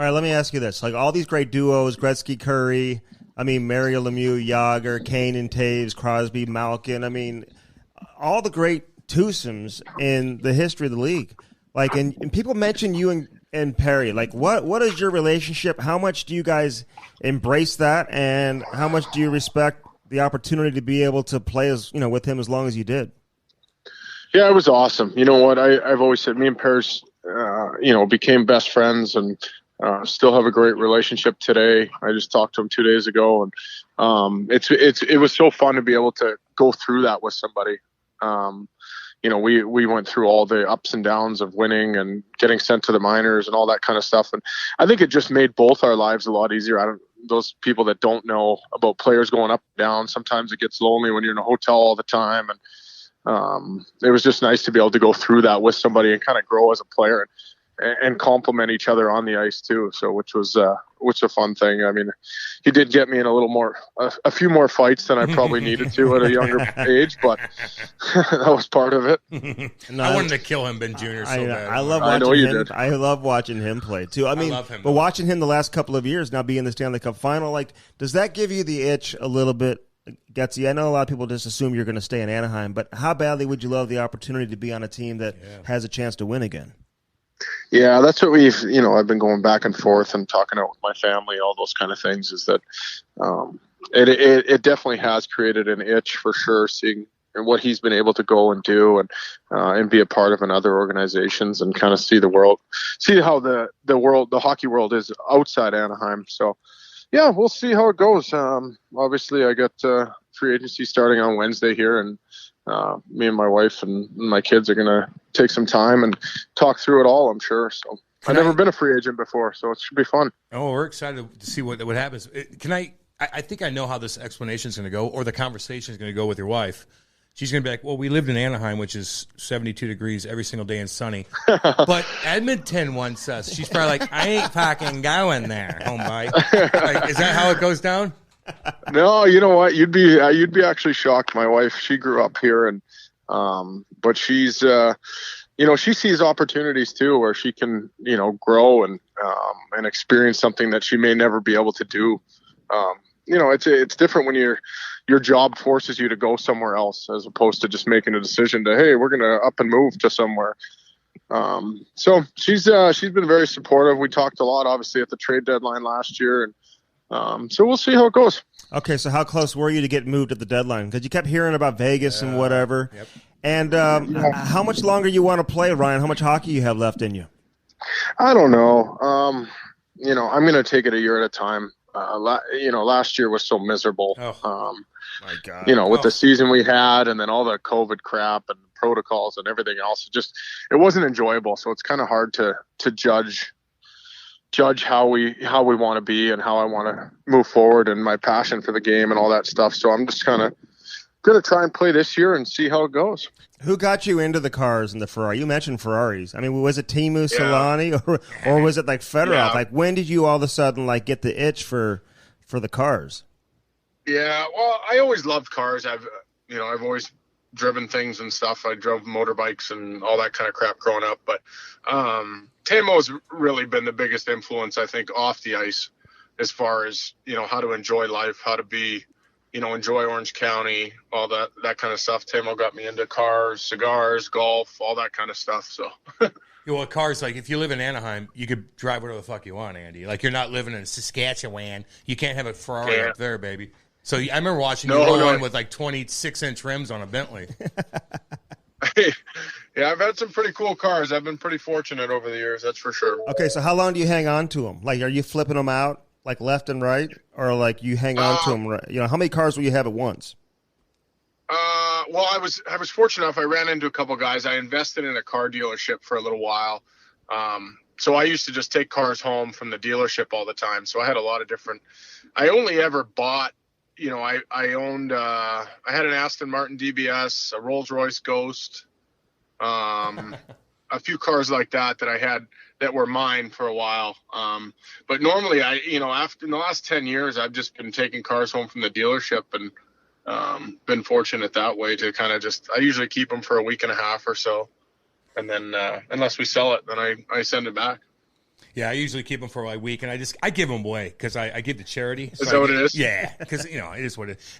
All right, let me ask you this. Like all these great duos, Gretzky, Curry, I mean, Mario Lemieux, Yager, Kane and Taves, Crosby, Malkin. I mean, all the great twosomes in the history of the league. Like, and people mention you and Perry. Like, what is your relationship? How much do you guys embrace that, and how much do you respect the opportunity to be able to play with him as long as you did? Yeah, it was awesome. You know what? I've always said me and Paris, became best friends and still have a great relationship today. I just talked to him 2 days ago, and it was so fun to be able to go through that with somebody. We went through all the ups and downs of winning and getting sent to the minors and all that kind of stuff. And I think it just made both our lives a lot easier. Those people that don't know about players going up and down, sometimes it gets lonely when you're in a hotel all the time. And it was just nice to be able to go through that with somebody and kind of grow as a player and complement each other on the ice too. So, which was a fun thing. I mean, he did get me in a few more fights than I probably needed to at a younger age, but that was part of it. No, I wanted to kill him, Ben Jr. So bad. I love watching him. I love watching him play too. I mean, love him, but watching him the last couple of years now, being in the Stanley Cup final, like, does that give you the itch a little bit? Getsy, I know a lot of people just assume you're going to stay in Anaheim, but how badly would you love the opportunity to be on a team that has a chance to win again? Yeah, that's what I've been going back and forth and talking out with my family, all those kind of things, is that it definitely has created an itch for sure, seeing what he's been able to go and do and be a part of in other organizations and kind of see how the hockey world is outside Anaheim. So, yeah, we'll see how it goes. Obviously, I got free agency starting on Wednesday here, and me and my wife and my kids are going to take some time and talk through it all, I'm sure. So I've never been a free agent before, so it should be fun. Oh, we're excited to see what happens. I think I know how this explanation is going to go, or the conversation is going to go with your wife. She's going to be like, well, we lived in Anaheim, which is 72 degrees every single day and sunny. But Edmonton wants us. She's probably like, I ain't fucking going there, homeboy. Like, is that how it goes down? No, you know what? You'd be actually shocked. My wife, she grew up here, and but she's she sees opportunities too where she can grow and experience something that she may never be able to do. It's different when your job forces you to go somewhere else as opposed to just making a decision to, hey, we're going to up and move to somewhere. So she's been very supportive. We talked a lot, obviously, at the trade deadline last year, and so we'll see how it goes. Okay, so how close were you to get moved at the deadline? Because you kept hearing about Vegas and whatever. Yep. And how much longer you want to play, Ryan? How much hockey you have left in you? I don't know. I'm going to take it a year at a time. Last year was so miserable. My God. With the season we had and then all the COVID crap and protocols and everything else, it wasn't enjoyable. So it's kind of hard to judge how we want to be and how I want to move forward and my passion for the game and all that stuff. So I'm just kind of going to try and play this year and see how it goes. Who got you into the cars and the Ferrari? You mentioned Ferraris. I mean, was it Teemu Solani or was it like Fedorov? Yeah. Like, when did you all of a sudden get the itch for the cars? Yeah, well, I always loved cars. I've always driven things and stuff. I drove motorbikes and all that kind of crap growing up. But Teemu's really been the biggest influence, I think, off the ice as far as, how to enjoy life, how to be, enjoy Orange County, all that kind of stuff. Teemu got me into cars, cigars, golf, all that kind of stuff. So, well, cars, like, if you live in Anaheim, you could drive whatever the fuck you want, Andy. Like, you're not living in Saskatchewan. You can't have a Ferrari up there, baby. So I remember watching you roll in with like 26-inch rims on a Bentley. Yeah, I've had some pretty cool cars. I've been pretty fortunate over the years, that's for sure. Okay, so how long do you hang on to them? Like, are you flipping them out like left and right, or like you hang on to them? Right? How many cars will you have at once? Well, I was fortunate enough. I ran into a couple guys. I invested in a car dealership for a little while. So I used to just take cars home from the dealership all the time. So I had a lot of different. I only ever bought. I owned. I had an Aston Martin DBS, a Rolls Royce Ghost, a few cars like that I had that were mine for a while. But normally, after in the last 10 years, I've just been taking cars home from the dealership and been fortunate that way to kind of I usually keep them for a week and a half or so. And then unless we sell it, then I send it back. Yeah, I usually keep them for a week, and I give them away because I give to charity. Is that what it is? Yeah, because it is what it is.